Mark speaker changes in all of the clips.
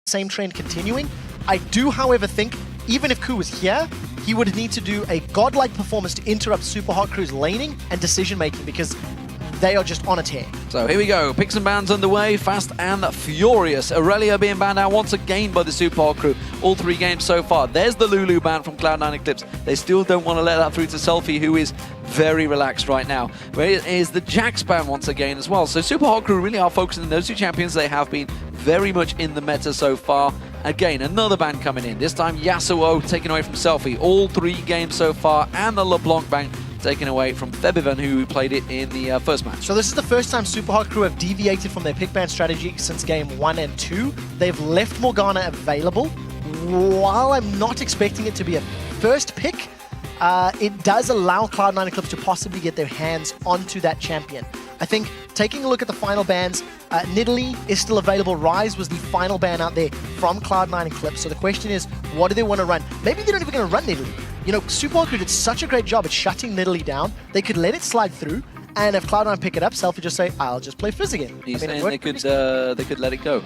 Speaker 1: same trend continuing. I do, however, think even if Ku was here, he would need to do a godlike performance to interrupt Super Hot Crew's laning and decision-making because they are just on a tear.
Speaker 2: So here we go, picks and bans underway, fast and furious. Aurelia being banned out once again by the Super Hot Crew. All 3 games so far. There's the Lulu ban from Cloud9 Eclipse. They still don't want to let that through to Selfie, who is very relaxed right now. But it is the Jax ban once again as well. So Super Hot Crew really are focusing on those 2 champions. They have been very much in the meta so far. Again, another ban coming in. This time Yasuo taken away from Selfie. All 3 games so far, and the LeBlanc ban taken away from Febivan, who played it in the first match.
Speaker 1: So this is the first time Super Hot Crew have deviated from their pick ban strategy since game 1 and 2. They've left Morgana available. While I'm not expecting it to be a first pick, it does allow Cloud9 Eclipse to possibly get their hands onto that champion. I think taking a look at the final bans, Nidalee is still available. Ryze was the final ban out there from Cloud9 Eclipse. So the question is, what do they want to run? Maybe they're not even going to run Nidalee. You know, Super Hot Crew did such a great job at shutting Nidalee down. They could let it slide through, and if Cloud9 pick it up, Selfie just say, I'll just play Fizz again.
Speaker 2: He's saying they could let it go.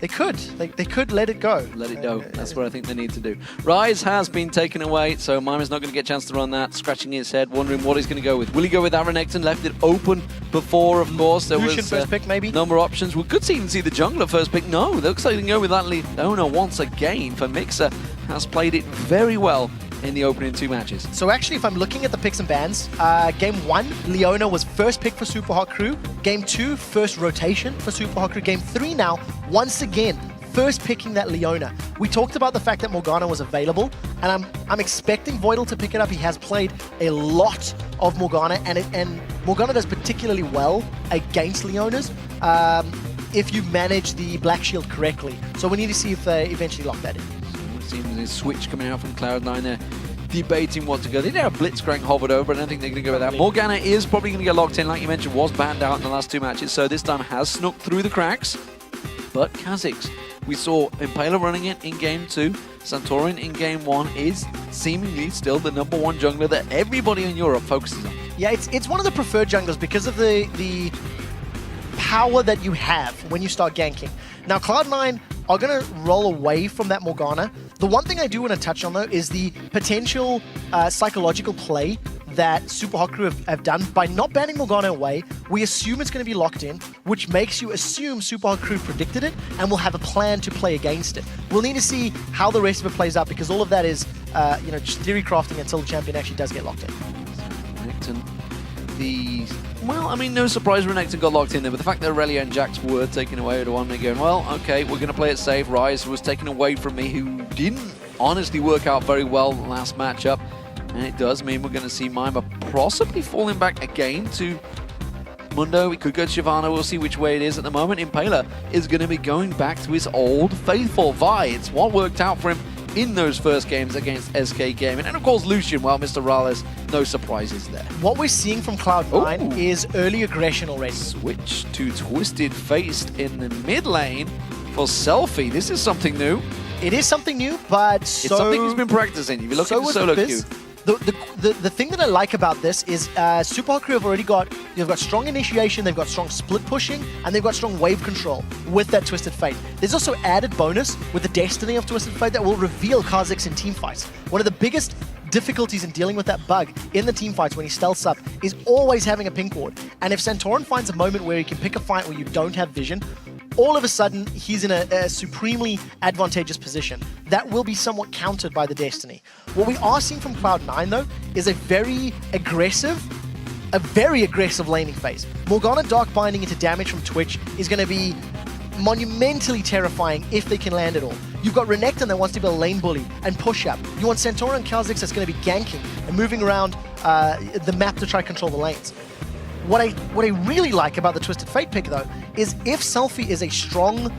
Speaker 1: They could. They could let it go.
Speaker 2: Let it go. That's what I think they need to do. Ryze has been taken away, so Mima's not going to get a chance to run that, scratching his head, wondering what he's going to go with. Will he go with Aranecton? Left it open before, of course. There
Speaker 1: Lucian
Speaker 2: was
Speaker 1: first pick, maybe?
Speaker 2: Number of options. We could even see the jungler first pick. No, looks like they can go with that Leona once again. For Mixer has played it very well in the opening 2 matches.
Speaker 1: So actually, if I'm looking at the picks and bans, game 1, Leona was first pick for Super Hot Crew. Game 2, first rotation for Super Hot Crew. Game 3 now, once again, first picking that Leona. We talked about the fact that Morgana was available, and I'm expecting Voidal to pick it up. He has played a lot of Morgana, and Morgana does particularly well against Leonas if you manage the Black Shield correctly. So we need to see if they eventually lock that in.
Speaker 2: Seems a switch coming out from Cloud9 there, debating what to go. They did have Blitzcrank hovered over, but I don't think they're going to go with that. Morgana is probably going to get locked in, like you mentioned, was banned out in the last 2 matches, so this time has snuck through the cracks. But Kha'Zix, we saw Impaler running it in game 2. Santorin in game 1 is seemingly still the #1 jungler that everybody in Europe focuses on.
Speaker 1: Yeah, it's one of the preferred junglers because of the power that you have when you start ganking. Now, Cloud9 are going to roll away from that Morgana. The one thing I do want to touch on, though, is the potential psychological play that Super Hot Crew have done. By not banning Morgana away, we assume it's going to be locked in, which makes you assume Super Hot Crew predicted it and will have a plan to play against it. We'll need to see how the rest of it plays out because all of that is, you know, just theory crafting until the champion actually does get locked in.
Speaker 2: Well, I mean, no surprise Renekton got locked in there, but the fact that Aurelia and Jax were taken away to one, they're going, well, okay, we're going to play it safe. Ryze was taken away from me, who didn't honestly work out very well in the last matchup. And it does mean we're going to see Mima possibly falling back again to Mundo. We could go to Shyvana. We'll see which way it is at the moment. Impaler is going to be going back to his old faithful Vi. It's what worked out for him in those first games against SK Gaming. And of course, Lucian, well, Mr. Rales, no surprises there.
Speaker 1: What we're seeing from Cloud9 is early aggression already.
Speaker 2: Switch to Twisted Faced in the mid lane for Selfie. This is something new.
Speaker 1: It is something new, but
Speaker 2: it's something he's been practicing. If you look at the solo queue.
Speaker 1: The thing that I like about this is Super Hot Crew have already they've got strong initiation, they've got strong split pushing, and they've got strong wave control with that Twisted Fate. There's also added bonus with the Destiny of Twisted Fate that will reveal Kha'Zix in teamfights. One of the biggest difficulties in dealing with that bug in the teamfights when he stealths up is always having a pink ward. And if Santorin finds a moment where he can pick a fight where you don't have vision, all of a sudden, he's in a supremely advantageous position. That will be somewhat countered by the Destiny. What we are seeing from Cloud9, though, is a very aggressive laning phase. Morgana Dark Binding into damage from Twitch is going to be monumentally terrifying if they can land it all. You've got Renekton that wants to be a lane bully and push up. You want Santorin and Kha'Zix that's going to be ganking and moving around the map to try to control the lanes. What I really like about the Twisted Fate pick, though, is if Selfie is a strong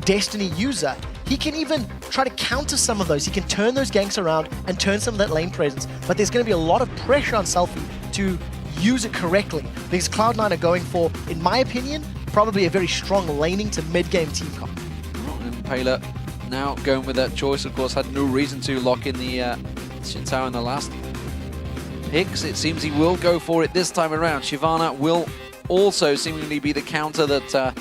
Speaker 1: Destiny user, he can even try to counter some of those. He can turn those ganks around and turn some of that lane presence. But there's going to be a lot of pressure on Selfie to use it correctly because Cloud9 are going for, in my opinion, probably a very strong laning to mid-game team comp.
Speaker 2: And Impaler now going with that choice, of course, had no reason to lock in the Xin Zhao in the last picks. It seems he will go for it this time around. Shyvana will also seemingly be the counter that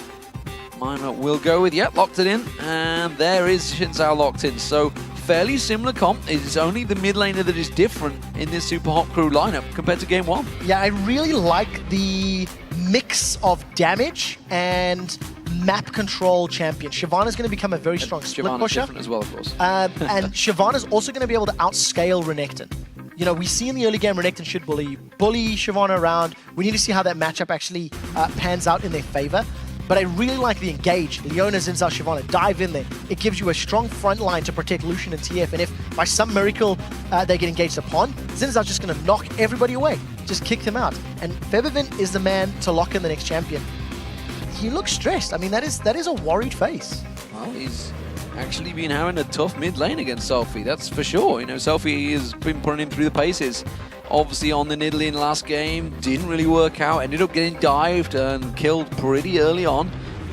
Speaker 2: Miner will go with, yep, locked it in. And there is Shinzao locked in. So fairly similar comp. It is only the mid laner that is different in this Super Hot Crew lineup compared to game 1.
Speaker 1: Yeah, I really like the mix of damage and map control champion. Shyvana's going to become a very strong split
Speaker 2: Shyvana's
Speaker 1: pusher.
Speaker 2: different as well, of course.
Speaker 1: And Shyvana's also going to be able to outscale Renekton. You know, we see in the early game Renekton should bully Shyvana around. We need to see how that matchup actually pans out in their favor. But I really like the engage. Leona, Xin Zhao, Shyvana, dive in there. It gives you a strong front line to protect Lucian and TF. And if by some miracle they get engaged upon, Xin Zhao's just going to knock everybody away. Just kick them out. And Febiven is the man to lock in the next champion. He looks stressed. I mean, that is a worried face.
Speaker 2: Well, he's actually been having a tough mid lane against Selfie, that's for sure. You know, Selfie has been putting him through the paces. Obviously on the Nidalee in last game, didn't really work out, ended up getting dived and killed pretty early on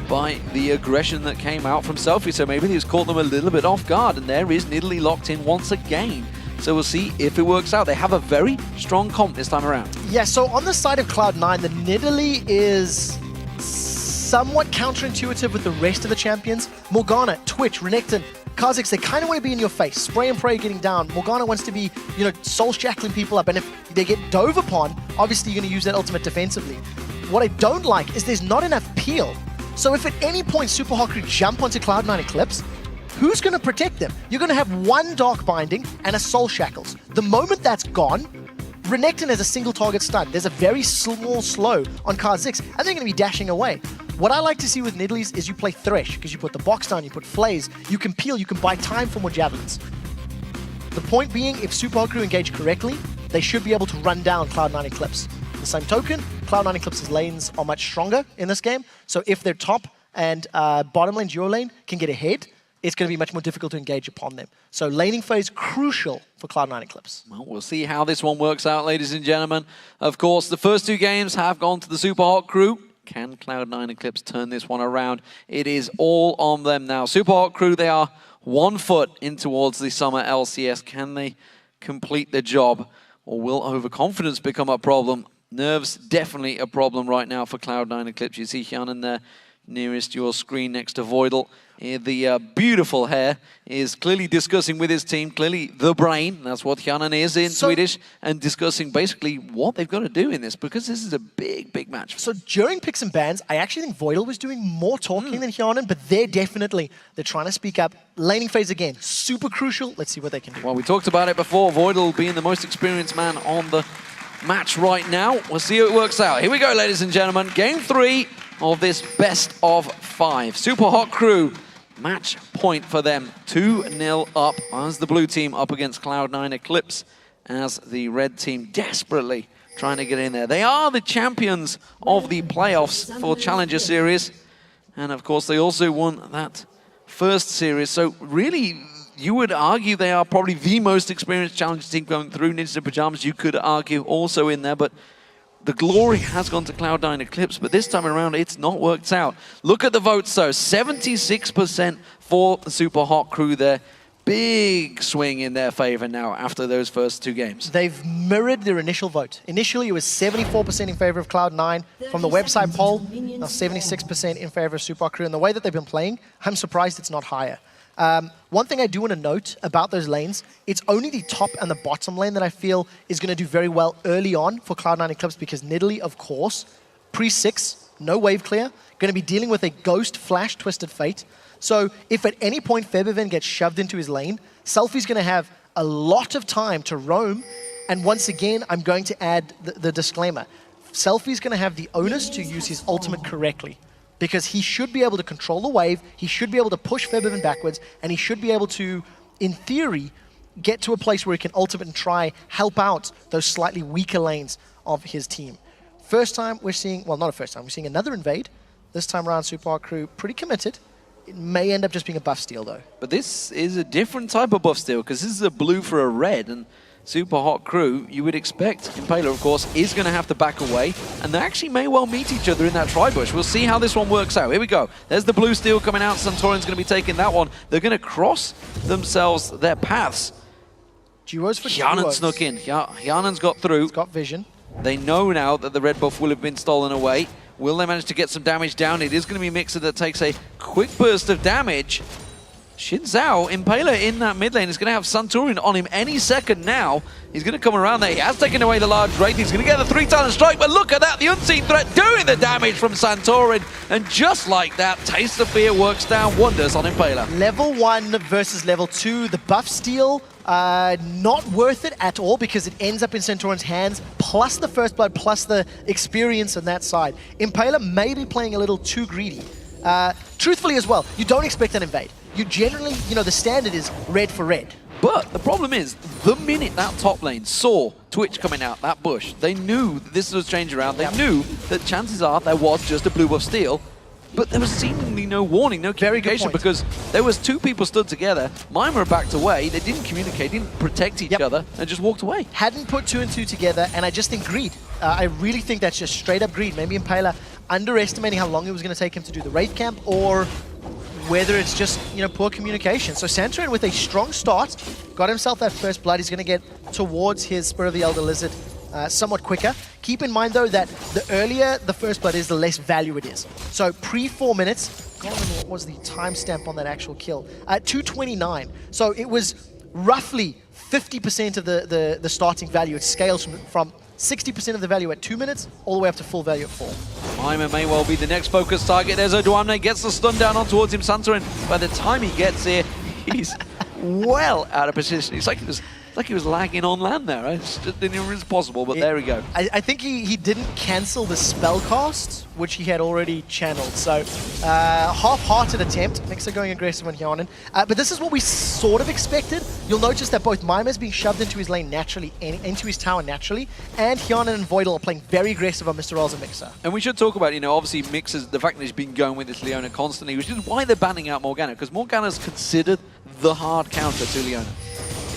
Speaker 2: by the aggression that came out from Selfie, so maybe he's caught them a little bit off guard, and there is Nidalee locked in once again. So we'll see if it works out. They have a very strong comp this time around.
Speaker 1: Yeah, so on the side of Cloud9, the Nidalee is somewhat counterintuitive with the rest of the champions. Morgana, Twitch, Renekton, Kha'Zix, they kind of want to be in your face. Spray and pray getting down. Morgana wants to be, you know, soul shackling people up. And if they get dove upon, obviously you're going to use that ultimate defensively. What I don't like is there's not enough peel. So if at any point Super Hot Crew jump onto Cloud9 Eclipse, who's going to protect them? You're going to have one Dark Binding and a Soul Shackles. The moment that's gone, Renekton has a single target stun. There's a very small slow on Kha'Zix, and they're going to be dashing away. What I like to see with Nidalees is you play Thresh, because you put the box down, you put Flays, you can peel, you can buy time for more javelins. The point being, if Super Hot Crew engage correctly, they should be able to run down Cloud9 Eclipse. The same token, Cloud9 Eclipse's lanes are much stronger in this game, so if their top and bottom lane, duo lane, can get ahead, it's going to be much more difficult to engage upon them. So laning phase, crucial for Cloud9 Eclipse.
Speaker 2: Well, we'll see how this one works out, ladies and gentlemen. Of course, the first 2 games have gone to the Super Hot Crew. Can Cloud9 Eclipse turn this one around? It is all on them now. Super Hot Crew, they are 1 foot in towards the summer LCS. Can they complete the job? Or will overconfidence become a problem? Nerves definitely a problem right now for Cloud9 Eclipse. You see Hyanan there nearest your screen next to Voidal. The beautiful hair is clearly discussing with his team, clearly the brain, that's what Hyanan is in Swedish, and discussing basically what they've got to do in this, because this is a big, big match.
Speaker 1: So during picks and bans, I actually think Voidal was doing more talking than Hyanan, but they're trying to speak up. Laning phase again, super crucial. Let's see what they can do.
Speaker 2: Well, we talked about it before, Voidal being the most experienced man on the match right now. We'll see how it works out. Here we go, ladies and gentlemen. Game 3 of this best of 5. Super Hot Crew. Match point for them, 2-0 up as the blue team up against Cloud9 Eclipse, as the red team desperately trying to get in there. They are the champions of the playoffs for Challenger Series, and of course they also won that first series, so really you would argue they are probably the most experienced Challenger team going through. Ninjas in Pajamas, you could argue, also in there, but the glory has gone to Cloud9 Eclipse, but this time around, it's not worked out. Look at the votes, though. 76% for the Super Hot Crew there. Big swing in their favor now after those first 2 games.
Speaker 1: They've mirrored their initial vote. Initially, it was 74% in favor of Cloud9 from the website poll. Now 76% in favor of Super Hot Crew. And the way that they've been playing, I'm surprised it's not higher. One thing I do want to note about those lanes, it's only the top and the bottom lane that I feel is going to do very well early on for Cloud9 Eclipse, because Nidalee, of course, pre-6, no wave clear, going to be dealing with a Ghost Flash Twisted Fate. So if at any point Febiven gets shoved into his lane, Selfie's going to have a lot of time to roam. And once again, I'm going to add the disclaimer. Selfie's going to have the onus to use his ultimate correctly, because he should be able to control the wave, he should be able to push Febiven backwards, and he should be able to, in theory, get to a place where he can ultimate and try help out those slightly weaker lanes of his team. First time we're seeing, well, not a first time, we're seeing another invade. This time around, Super Hot Crew pretty committed. It may end up just being a buff steal, though.
Speaker 2: But this is a different type of buff steal, because this is a blue for a red, and Super Hot Crew, you would expect, Impaler, of course, is going to have to back away, and they actually may well meet each other in that tri-bush. We'll see how this one works out. Here we go. There's the blue steal coming out. Suntorin's going to be taking that one. They're going to cross themselves their paths.
Speaker 1: Duos for
Speaker 2: Hyanan
Speaker 1: duos.
Speaker 2: snuck in. Hyanan's got through.
Speaker 1: He's got vision.
Speaker 2: They know now that the red buff will have been stolen away. Will they manage to get some damage down? It is going to be Mixer that takes a quick burst of damage. Xin Zhao, Impaler in that mid lane, is going to have Santorin on him any second now. He's going to come around there. He has taken away the large Wraith. He's going to get the 3-talent strike, but look at that, the unseen threat doing the damage from Santorin. And just like that, Taste of Fear works down wonders on Impaler.
Speaker 1: Level 1 versus level 2, the buff steal, not worth it at all because it ends up in Santorin's hands, plus the first blood, plus the experience on that side. Impaler may be playing a little too greedy. Truthfully as well, you don't expect an invade. You generally, the standard is red for red.
Speaker 2: But the problem is, the minute that top lane saw Twitch coming out that bush, they knew that this was changing around. They knew that chances are there was just a blue buff steal. But there was seemingly no warning, no communication, because there was two people stood together. Mima backed away. They didn't communicate, didn't protect each other, and just walked away.
Speaker 1: Hadn't put 2 and 2 together, and I just think greed. I really think that's just straight up greed. Maybe Impaler underestimating how long it was going to take him to do the Wraith camp, or whether it's just, poor communication. So Santorin with a strong start, got himself that first blood. He's going to get towards his Spirit of the Elder Lizard somewhat quicker. Keep in mind, though, that the earlier the first blood is, the less value it is. So pre-4 minutes, I can't remember what was the timestamp on that actual kill, 229. So it was roughly 50% of the starting value. It scales from 60% of the value at 2 minutes, all the way up to full value at 4.
Speaker 2: Mima may well be the next focus target. There's Odoamne, gets the stun down on towards him. Santorin, by the time he gets here, he's well out of position. It's like he was lagging on land there. It just didn't even it's possible, but there we go.
Speaker 1: I think he didn't cancel the spell cast, which he had already channeled. So half-hearted attempt. Mixer going aggressive on Hyanin. But this is what we sort of expected. You'll notice that both Mima is being shoved into his lane naturally, into his tower naturally, and Hyanin and Voidal are playing very aggressive on Mr. Rolls and Mixer.
Speaker 2: And we should talk about, obviously Mixer's, the fact that he's been going with this Leona constantly, which is why they're banning out Morgana, because Morgana's considered the hard counter to Leona.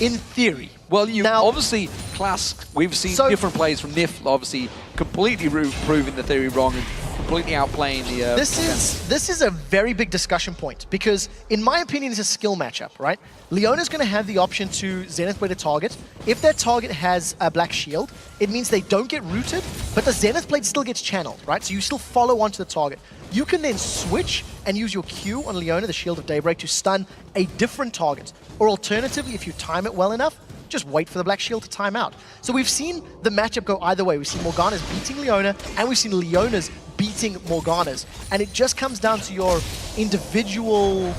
Speaker 1: In theory.
Speaker 2: Well, obviously, Class, we've seen different plays from Nif, obviously completely proving the theory wrong and completely outplaying the...
Speaker 1: This is a very big discussion point because, in my opinion, it's a skill matchup, right? Leona's going to have the option to Zenith Blade a target. If that target has a black shield, it means they don't get rooted, but the Zenith Blade still gets channeled, right? So you still follow onto the target. You can then switch and use your Q on Leona, the Shield of Daybreak, to stun a different target. Or alternatively, if you time it well enough, just wait for the Black Shield to time out. So we've seen the matchup go either way. We've seen Morgana's beating Leona, and we've seen Leona's beating Morgana's. And it just comes down to your individual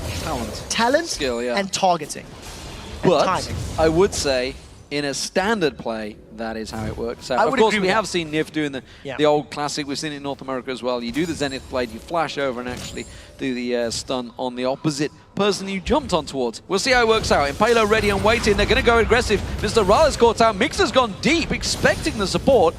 Speaker 1: talent
Speaker 2: skill,
Speaker 1: and targeting. And timing.
Speaker 2: I would say, in a standard play, that is how it works. Of course, we have seen Nif doing the old classic. We've seen it in North America as well. You do the Zenith Blade, you flash over and actually do the stun on the opposite person you jumped on towards. We'll see how it works out. Impaler ready and waiting. They're going to go aggressive. Mr. Rale's caught out. Mixer's gone deep, expecting the support.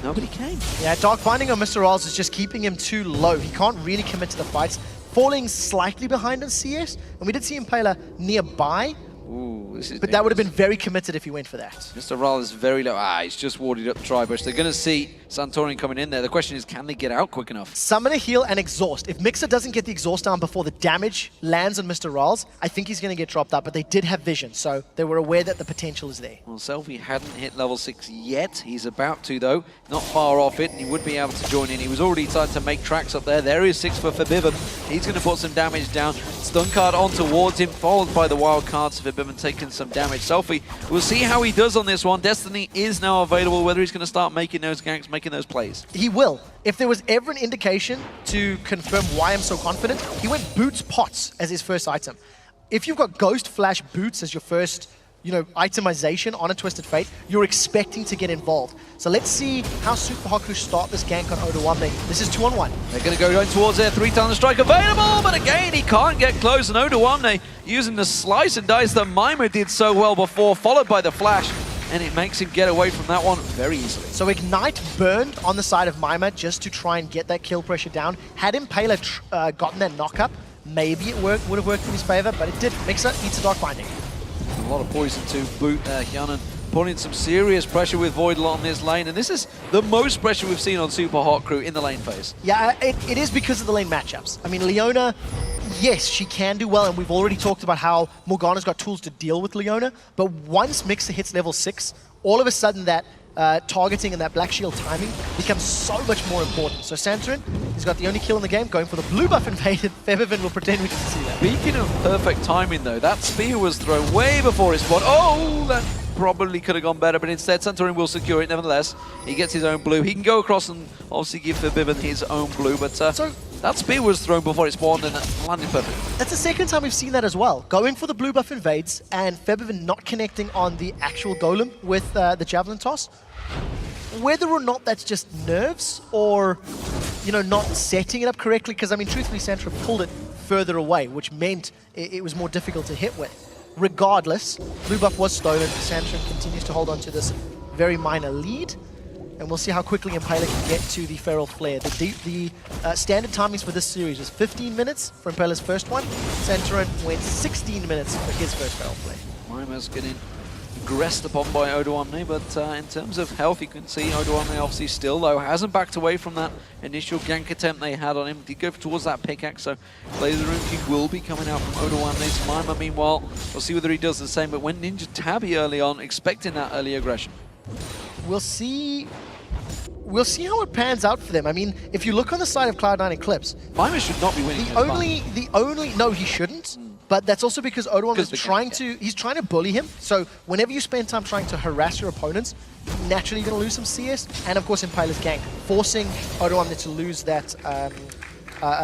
Speaker 2: Nobody came. Yeah, Dark Binding on Mr. Rale's is just keeping him too low. He can't really commit to the fights. Falling slightly behind on CS. And we did see Impaler nearby. Ooh, this is dangerous. That would have been very committed if he went for that. Mr. Rale is very low. He's just warded up Tribush. They're going to see Santorin coming in there. The question is, can they get out quick enough? Summon a heal and exhaust. If Mixer doesn't get the exhaust down before the damage lands on Mr. Rale's, I think he's going to get dropped out, but they did have vision, so they were aware that the potential is there. Well, Selfie hadn't hit level 6 yet. He's about to, though. Not far off it, and he would be able to join in. He was already starting to make tracks up there. There is 6 for Forbidden. He's going to put some damage down. Stun card on towards him, followed by the wild cards. Forbidden taking some damage. Selfie, we'll see how he does on this one. Destiny is now available, whether he's going to start making those ganks, making those plays. He will. If there was ever an indication to confirm why I'm so confident, he went Boots Pots as his first item. If you've got Ghost Flash Boots as your first, itemization on a Twisted Fate, you're expecting to get involved. So let's see how Super Haku start this gank on Odoamne. This is 2-on-1. They're going to go towards their 3-talent strike available, but again, he can't get close, and Odoamne using the slice and dice that Mima did so well before, followed by the flash, and it makes him get away from that one very easily. So Ignite burned on the side of Mima just to try and get that kill pressure down. Had Impaler gotten that knock-up, maybe it would have worked in his favor, but it didn't. Mixer needs a Dark Binding. A lot of poison to boot there. Hyanin putting some serious pressure with Voidal on this lane, and this is the most pressure we've seen on Super Hot Crew in the lane phase. Yeah, it is because of the lane matchups. I mean, Leona, yes, she can do well, and we've already talked about how Morgana's got tools to deal with Leona, but once Mixer hits level 6, all of a sudden that
Speaker 1: targeting and that Black Shield timing becomes so much more important. So Santorin, he's got the only kill in the game, going for the blue buff invaded. Febiven will pretend we didn't see that.
Speaker 2: Speaking of perfect timing, though, that spear was thrown way before his spawn. Oh, that probably could have gone better, but instead Santorin will secure it nevertheless. He gets his own blue. He can go across and obviously give Febiven his own blue, but so that spear was thrown before it spawned and landed perfect.
Speaker 1: That's the second time we've seen that as well. Going for the blue buff invades and Febiven not connecting on the actual golem with the javelin toss. Whether or not that's just nerves or, you know, not setting it up correctly, because I mean, truthfully, Santorin pulled it further away, which meant it was more difficult to hit with. Regardless, blue buff was stolen. Santorin continues to hold on to this very minor lead. And we'll see how quickly Impaler can get to the Feral Flare. The standard timings for this series was 15 minutes for Impaler's first one. Santorin went 16 minutes for his first Feral Flare.
Speaker 2: Mima's getting aggressed upon by Odoamne, but in terms of health, you can see Odoamne obviously still, though, hasn't backed away from that initial gank attempt they had on him. Did go towards that pickaxe, so Blazer Rune King will be coming out from Odoamne's Mima. Meanwhile, we'll see whether he does the same, but went Ninja Tabby early on, expecting that early aggression.
Speaker 1: We'll see how it pans out for them. I mean, if you look on the side of Cloud9 Eclipse,
Speaker 2: Mima should not be winning.
Speaker 1: No, he shouldn't. But that's also because Odoamne is trying to bully him. So whenever you spend time trying to harass your opponents, naturally you're going to lose some CS. And of course, Impaler's gank, forcing Odoamne to lose that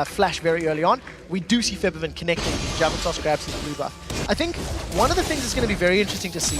Speaker 1: flash very early on. We do see Febiven connecting. Javelin toss grabs his blue buff. I think one of the things that's going to be very interesting to see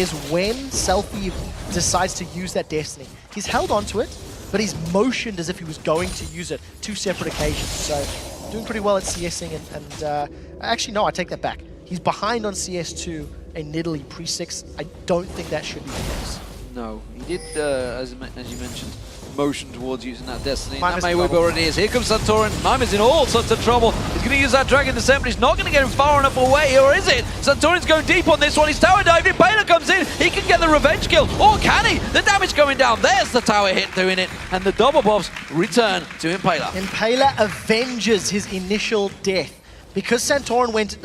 Speaker 1: is when Selfie decides to use that Destiny. He's held onto it, but he's motioned as if he was going to use it 2 separate occasions. So doing pretty well at CSing, and actually no, I take that back. He's behind on CS2 a Nidalee pre-6. I don't think that should be the case.
Speaker 2: No, he did, as you mentioned, motion towards using that Destiny. That may be where it is. Here comes Santorin. Mima's in all sorts of trouble. He's going to use that Dragon Descent, but he's not going to get him far enough away, or is it? Santorin's going deep on this one. He's tower dived. Impaler comes in. He can get the revenge kill. Or can he? The damage going down. There's the tower hit doing it. And the double buffs return to Impaler.
Speaker 1: Impaler avenges his initial death. Because Santorin went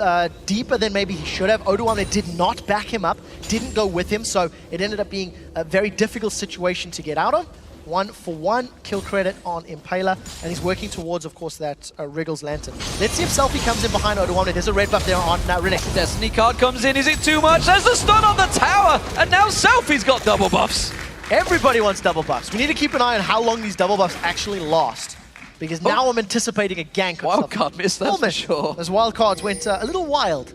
Speaker 1: deeper than maybe he should have, Odoamne did not back him up, didn't go with him, so it ended up being a very difficult situation to get out of. 1-for-1 kill credit on Impaler, and he's working towards, of course, that Wriggle's Lantern. Let's see if Selfie comes in behind Odoamne. There's a red buff there on Riddick.
Speaker 2: Destiny card comes in. Is it too much? There's the stun on the tower, and now Selfie's got double buffs.
Speaker 1: Everybody wants double buffs. We need to keep an eye on how long these double buffs actually last, because now I'm anticipating a gank.
Speaker 2: Wildcard missed that for sure.
Speaker 1: Those wildcards went a little wild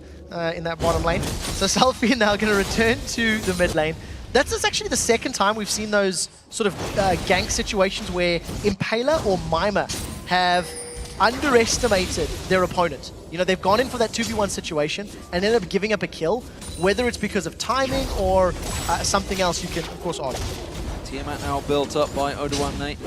Speaker 1: in that bottom lane. So Selfie now going to return to the mid lane. That's actually the second time we've seen those sort of gank situations where Impaler or Mima have underestimated their opponent. You know, they've gone in for that 2v1 situation and ended up giving up a kill, whether it's because of timing or something else you can, of course, argue.
Speaker 2: Tiamat now built up by Odoamne.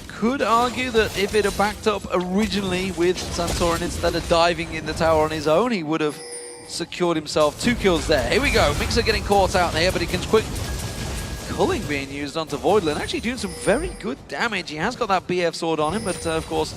Speaker 2: Could argue that if it had backed up originally with Santorin instead of diving in the tower on his own, he would have secured himself 2 kills there. Here we go. Mixer getting caught out there, but he can quick. Culling being used onto Voidland, actually doing some very good damage. He has got that BF sword on him, but of course,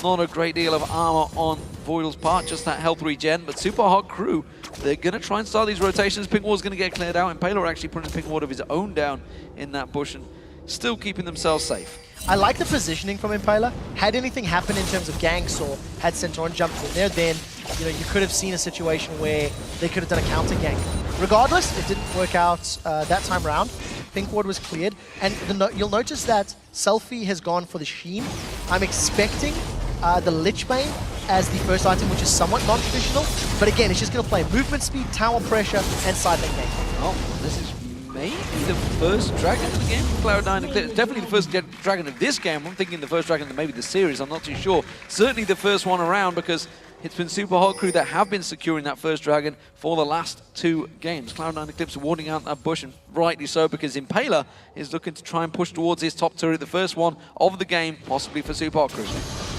Speaker 2: not a great deal of armor on Voidal's part, just that health regen. But Super Hot Crew, they're going to try and start these rotations. Pink Ward's going to get cleared out, and Impaler actually putting Pink Ward of his own down in that bush and still keeping themselves safe.
Speaker 1: I like the positioning from Impaler. Had anything happened in terms of ganks or had Santorin jumped in there, then you could have seen a situation where they could have done a counter gank. Regardless, it didn't work out that time around. Pink Ward was cleared, and you'll notice that Selfie has gone for the Sheen. I'm expecting the Lich Bane as the first item, which is somewhat non-traditional, but again, it's just going to play movement speed, tower pressure, and side lane gank.
Speaker 2: Oh, this is maybe the first dragon of the game for Cloud9. Definitely the first dragon of this game. I'm thinking the first dragon of maybe the series, I'm not too sure. Certainly the first one around, because it's been Super Hot Crew that have been securing that first dragon for the last 2 games. Cloud9 Eclipse warding out that bush, and rightly so, because Impaler is looking to try and push towards his top turret, the first one of the game, possibly for Super Hot Crew.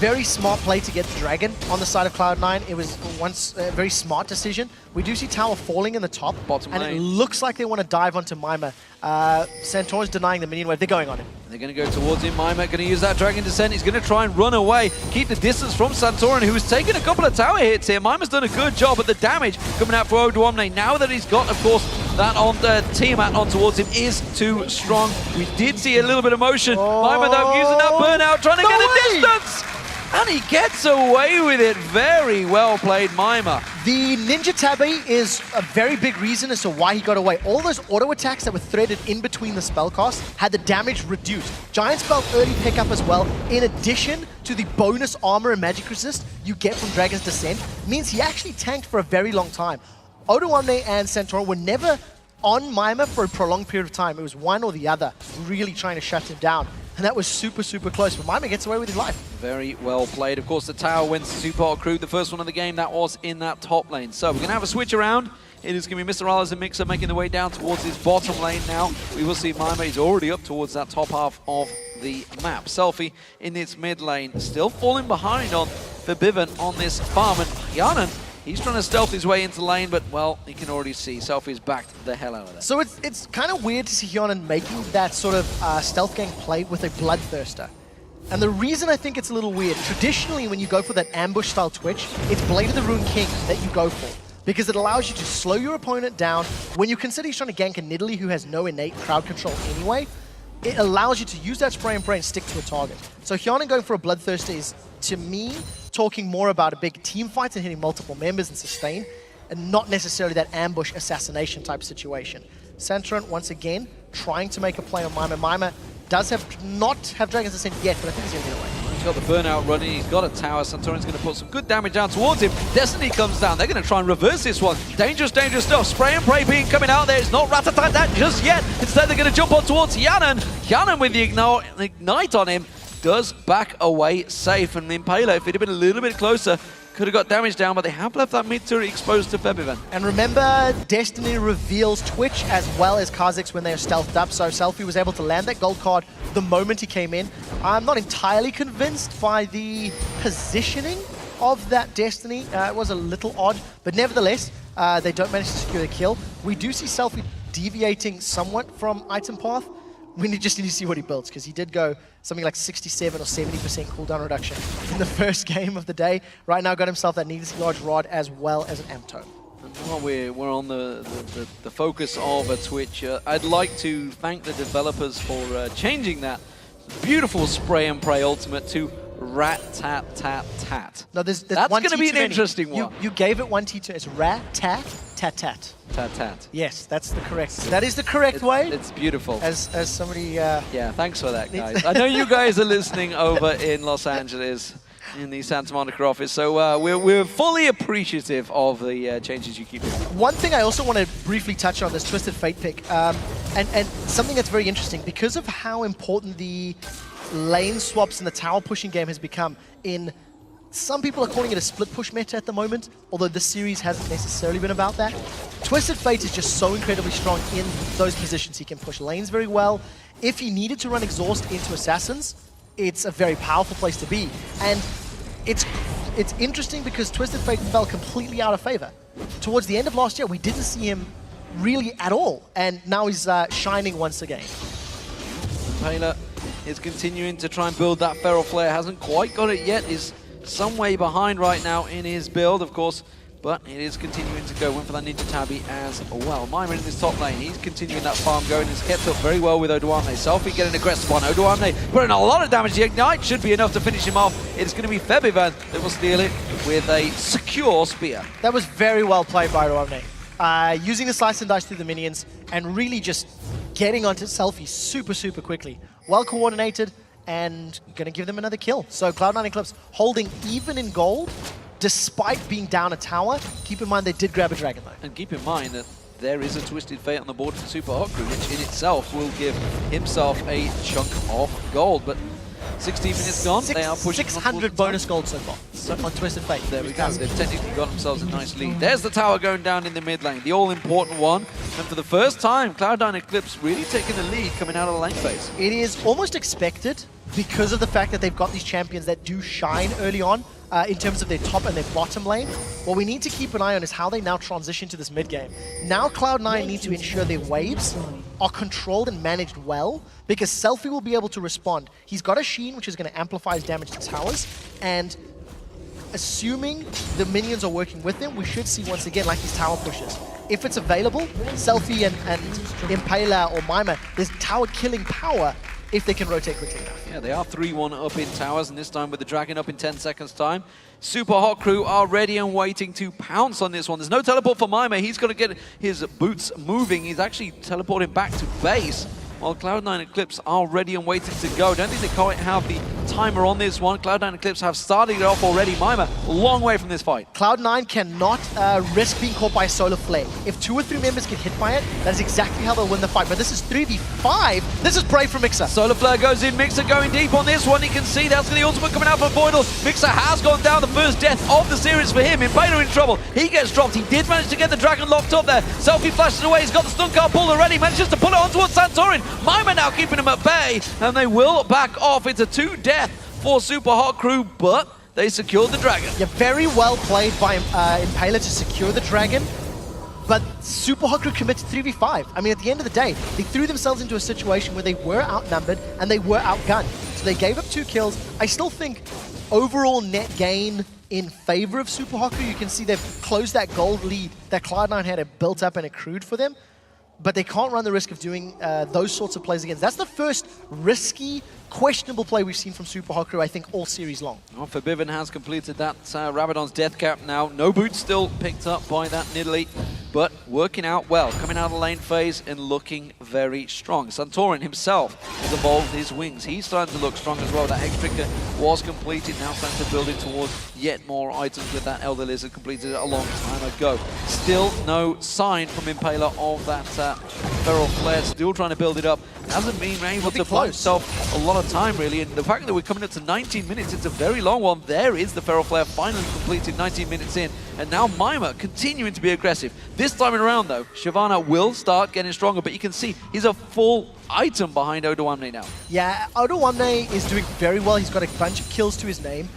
Speaker 1: Very smart play to get the dragon on the side of Cloud9. It was once a very smart decision. We do see tower falling in the top,
Speaker 2: bottom
Speaker 1: and
Speaker 2: lane.
Speaker 1: It looks like they want to dive onto Mima. Santorin's denying the minion wave. They're going on him.
Speaker 2: They're going to go towards him. Mima going to use that Dragon Descent. He's going to try and run away, keep the distance from Santorin, who has taken a couple of tower hits here. Mima's done a good job, but the damage coming out for Odoamne now that he's got, of course, That on the Tiamat on towards him is too strong. We did see a little bit of motion. Mima though using that burnout, trying to get the distance. And he gets away with it. Very well played, Mima.
Speaker 1: The Ninja Tabi is a very big reason as to why he got away. All those auto attacks that were threaded in between the spellcasts had the damage reduced. Giant Spell early pickup as well, in addition to the bonus armor and magic resist you get from Dragon's Descent, means he actually tanked for a very long time. Odoamne and Centaur were never on Mima for a prolonged period of time. It was one or the other really trying to shut him down. And that was super, super close, but Mima gets away with his life.
Speaker 2: Very well played. Of course, the tower wins the Supa crew. The first one of the game, that was in that top lane. So we're going to have a switch around. It is going to be Mr. Alice and Mixer making their way down towards his bottom lane now. We will see Mima is already up towards that top half of the map. Selfie in its mid lane, still falling behind on Verbiven on this farm. And Yanan, he's trying to stealth his way into lane, but, well, you can already see Selfie's backed the hell out of that.
Speaker 1: So it's kind of weird to see Hyonan making that sort of stealth gang play with a Bloodthirster. And the reason I think it's a little weird, traditionally when you go for that ambush-style Twitch, it's Blade of the Rune King that you go for, because it allows you to slow your opponent down. When you consider he's trying to gank a Nidalee who has no innate crowd control anyway, it allows you to use that spray and pray and stick to a target. So Hyonan going for a Bloodthirster is, to me, talking more about a big team fight and hitting multiple members and sustain, and not necessarily that ambush assassination type situation. Santorin, once again, trying to make a play on Mima. Mima does not have Dragon's Descent yet, but I think he's going to get away.
Speaker 2: He's got the burnout running, he's got a tower. Santorin's going to put some good damage down towards him. Destiny comes down, they're going to try and reverse this one. Dangerous, dangerous stuff. Spray and pray being coming out there. It's not rat-a-tat-tat just yet. Instead, they're going to jump on towards Yanan. Yanan with the ignite on him does back away safe. And the Impaler, if it had been a little bit closer, could have got damage down, but they have left that mid turret exposed to Verbiven.
Speaker 1: And remember, Destiny reveals Twitch as well as Kha'Zix when they are stealthed up, so Selfie was able to land that gold card the moment he came in. I'm not entirely convinced by the positioning of that Destiny. It was a little odd, but nevertheless, they don't manage to secure the kill. We do see Selfie deviating somewhat from item path. We just need to see what he builds, because he did go something like 67 or 70% cooldown reduction in the first game of the day. Right now got himself that needlessly large rod as well as an amp tome.
Speaker 2: And while we're on the focus of a Twitch, I'd like to thank the developers for changing that beautiful spray and pray ultimate to rat-tat-tat-tat.
Speaker 1: No, there's
Speaker 2: That's
Speaker 1: one
Speaker 2: going to be an
Speaker 1: T2
Speaker 2: interesting one.
Speaker 1: You gave it one T2. It's rat-tat-tat-tat.
Speaker 2: Tat-tat.
Speaker 1: Yes, that's the correct. That is the correct way.
Speaker 2: It's beautiful.
Speaker 1: As somebody.
Speaker 2: Yeah, thanks for that, guys. I know you guys are listening over in Los Angeles, in the Santa Monica office, so we're fully appreciative of the changes you keep doing.
Speaker 1: One thing I also want to briefly touch on this Twisted Fate pick, and something that's very interesting because of how important the lane swaps and the tower pushing game has become in. Some people are calling it a split push meta at the moment, although this series hasn't necessarily been about that. Twisted Fate is just so incredibly strong in those positions. He can push lanes very well. If he needed to run Exhaust into Assassins, it's a very powerful place to be. And it's interesting because Twisted Fate fell completely out of favor. Towards the end of last year, we didn't see him really at all, and now he's shining once again.
Speaker 2: Taylor is continuing to try and build that Feral Flare. Hasn't quite got it yet. Is some way behind right now in his build, of course, but it is continuing to go. Went for that Ninja Tabi as well. Mima in this top lane, he's continuing that farm going. He's kept up very well with Odoamne. Selfie getting aggressive on Odoamne, putting a lot of damage. The Ignite should be enough to finish him off. It's going to be Verbiven that will steal it with a secure spear.
Speaker 1: That was very well played by Odoamne. Using the Slice and Dice through the minions and really just getting onto Selfie super, super quickly. Well coordinated, and going to give them another kill. So Cloud9 Eclipse holding even in gold, despite being down a tower. Keep in mind they did grab a dragon though.
Speaker 2: And keep in mind that there is a Twisted Fate on the board for Supa Hot Crew, which in itself will give himself a chunk of gold. But 16 minutes gone, they are pushing
Speaker 1: 600 bonus gold so far on Twisted Fate.
Speaker 2: There we go. They've technically got themselves a nice lead. There's the tower going down in the mid lane, the all-important one. And for the first time, Cloud9 Eclipse really taking the lead coming out of the lane phase.
Speaker 1: It is almost expected because of the fact that they've got these champions that do shine early on in terms of their top and their bottom lane. What we need to keep an eye on is how they now transition to this mid game. Now Cloud9 need to ensure their waves are controlled and managed well, because Selfie will be able to respond. He's got a Sheen, which is going to amplify his damage to towers, and assuming the minions are working with him, we should see once again like these tower pushes. if it's available, Selfie and Impaler or Mima, there's tower killing power if they can rotate quickly enough.
Speaker 2: Yeah, they are 3-1 up in towers, and this time with the Dragon up in 10 seconds time. Super Hot Crew are ready and waiting to pounce on this one. There's no teleport for Mima. He's got to get his boots moving. He's actually teleporting back to base, while Cloud9 and Eclipse are ready and waiting to go. Don't think they quite have the timer on this one. Cloud9 and Eclipse have started it off already. Mima, a long way from this fight.
Speaker 1: Cloud9 cannot risk being caught by a solar flare. If 2 or 3 members get hit by it, that is exactly how they'll win the fight. But this is 3v5. This is brave from Mixer.
Speaker 2: Solar Flare goes in. Mixer going deep on this one. You can see that's the ultimate coming out for Voidal. Mixer has gone down, the first death of the series for him. Impaler in trouble. He gets dropped. He did manage to get the Dragon locked up there. Selfie flashes away. He's got the stun card pulled already. Manages to pull it on towards Santorin. Mima now keeping him at bay, and they will back off. It's a 2-death for Super Hot Crew, but they secured the Dragon.
Speaker 1: Yeah, very well played by Impaler to secure the Dragon, but Super Hot Crew committed 3v5. I mean, at the end of the day, they threw themselves into a situation where they were outnumbered and they were outgunned. So they gave up 2 kills. I still think overall net gain in favor of Super Hot Crew. You can see they've closed that gold lead that Cloud9 had built up and accrued for them. But they can't run the risk of doing those sorts of plays against. That's the first risky, questionable play we've seen from Super Hot Crew, I think, all series long.
Speaker 2: Well, Forbidden has completed that Rabadon's death cap now. No boots still picked up by that Nidalee, but working out well. Coming out of the lane phase and looking very strong. Santorin himself has evolved his wings. He's starting to look strong as well. That X-Trigger was completed. Now starting to build it towards yet more items with that Elder Lizard completed a long time ago. Still no sign from Impaler of that Feral Flare. Still trying to build it up. Hasn't been able to buy himself a lot of time, really. And the fact that we're coming up to 19 minutes, it's a very long one. There is the Feral Flare finally completed 19 minutes in. And now Mima continuing to be aggressive. This time around, though, Shyvana will start getting stronger, but you can see he's a full item behind Odoamne now.
Speaker 1: Yeah, Odoamne is doing very well. He's got a bunch of kills to his name.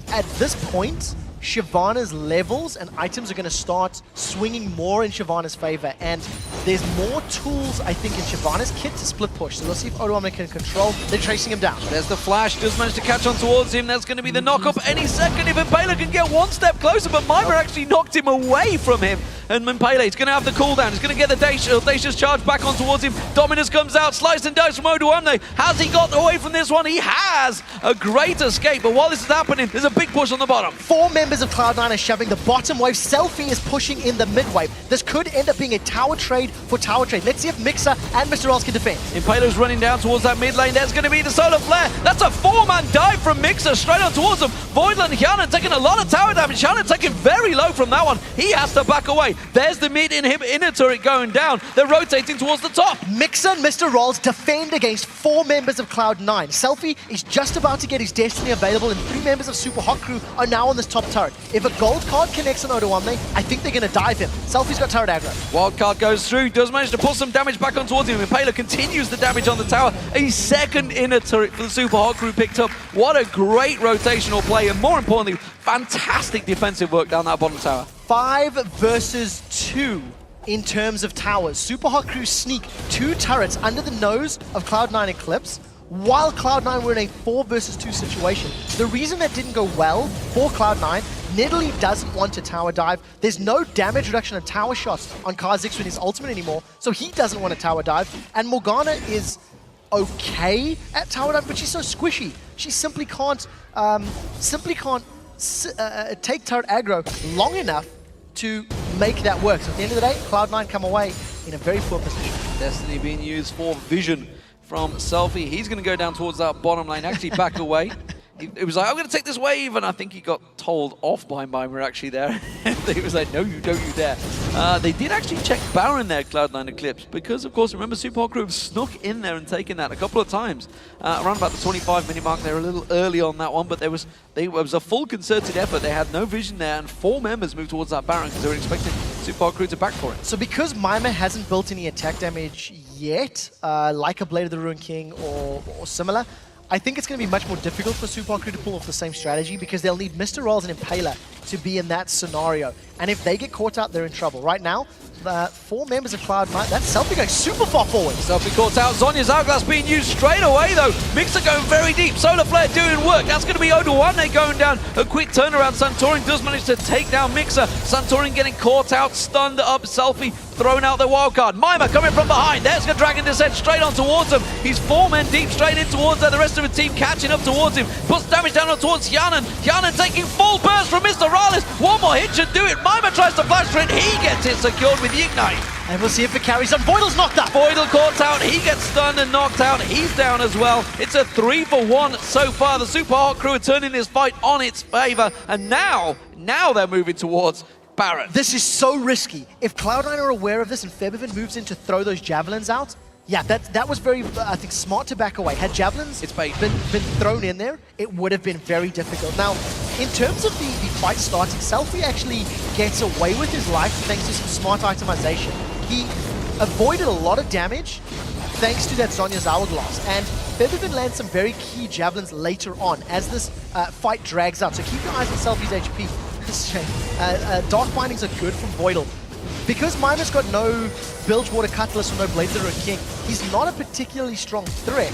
Speaker 1: At this point, Shyvana's levels and items are going to start swinging more in Shyvana's favor, and there's more tools, I think, in Shyvana's kit to split push. So let's see if Odoamne can control. They're chasing him down.
Speaker 2: There's the flash, does manage to catch on towards him. That's going to be the knock-up any second if Impaler can get one step closer, but Mima actually knocked him away from him. And Impaler, he's going to have the cooldown. He's going to get the audacious charge back on towards him. Dominus comes out, slice and dice from Odoamne. Has he got away from this one? He has! A great escape, but while this is happening, there's a big push on the bottom.
Speaker 1: 4 members of Cloud9 are shoving the bottom wave. Selfie is pushing in the mid wave. This could end up being a tower trade for tower trade. Let's see if Mixer and Mr. Rolls can defend.
Speaker 2: Impaler's running down towards that mid lane. There's going to be the Solar Flare. That's a 4-man dive from Mixer straight on towards him. Voidal and Hyanan taking a lot of tower damage. Hyanan taking very low from that one. He has to back away. There's the mid inner turret going down. They're rotating towards the top.
Speaker 1: Mixer and Mr. Rolls defend against 4 members of Cloud9. Selfie is just about to get his destiny available, and 3 members of Super Hot Crew are now on this top turret. If a gold card connects on Odoamne, I think they're going to dive him. Selfie's got turret aggro.
Speaker 2: Wildcard goes through, does manage to pull some damage back on towards him. Impaler continues the damage on the tower. A second inner turret for the Super Hot Crew picked up. What a great rotational play, and more importantly, fantastic defensive work down that bottom tower.
Speaker 1: 5 versus 2 in terms of towers. Super Hot Crew sneak 2 turrets under the nose of Cloud9 Eclipse, while Cloud9 were in a 4 versus 2 situation. The reason that didn't go well for Cloud9, Nidalee doesn't want to tower dive. There's no damage reduction on tower shots on Kha'Zix with his ultimate anymore, so he doesn't want to tower dive. And Morgana is okay at tower dive, but she's so squishy. She simply can't take turret aggro long enough to make that work. So at the end of the day, Cloud9 come away in a very poor position.
Speaker 2: Destiny being used for vision from Selfie. He's going to go down towards that bottom lane, actually back away. It was like, I'm going to take this wave, and I think he got told off by Mima actually there. He was like, no, you don't, you dare. They did actually check Baron there, Cloud9 Eclipse, because, of course, remember, Super Hot Crew have snuck in there and taken that a couple of times. Around about the 25-minute mark, they were a little early on that one, but it was a full concerted effort. They had no vision there, and 4 members moved towards that Baron because they were expecting Super Hot Crew to back for it.
Speaker 1: So because Mima hasn't built any attack damage yet, like a Blade of the Ruined King or similar, I think it's going to be much more difficult for Super Hot Crew to pull off the same strategy, because they'll need Mr. Rolls and Impaler to be in that scenario. And if they get caught out, they're in trouble. Right now, the 4 members of Cloud9, that's Selfie going super far forward.
Speaker 2: Selfie caught out. Zonya's Hourglass being used straight away, though. Mixer going very deep. Solar Flare doing work. That's going to be Oda1 going down. A quick turnaround. Santorin does manage to take down Mixer. Santorin getting caught out, stunned up. Selfie thrown out the wildcard. Mima coming from behind. There's a Dragon Descent straight on towards him. He's 4 men deep straight in towards there. The rest of the team catching up towards him. Puts damage down towards Yanan. Yanan taking full burst from Mr. Rallis. One more hit should do it. Mima tries to flash for it. He gets it secured with the Ignite.
Speaker 1: And we'll see if it carries on. Voidal's knocked out.
Speaker 2: Voidal caught out. He gets stunned and knocked out. He's down as well. It's a 3-for-1 so far. The Super Hot crew are turning this fight on its favor. And now they're moving towards Baron.
Speaker 1: This is so risky. If Cloud9 are aware of this and Febiven moves in to throw those javelins out, yeah, that was very, I think, smart to back away. Had javelins been thrown in there, it would have been very difficult. Now, in terms of the fight starting, Selfie actually gets away with his life thanks to some smart itemization. He avoided a lot of damage thanks to that Zonya's Hourglass. And Febiven lands some very key javelins later on as this fight drags out. So keep your eyes on Selfie's HP. Dark Bindings are good from Voidal. Because Mima's got no Bilgewater Cutlass or no Blazer King, he's not a particularly strong threat.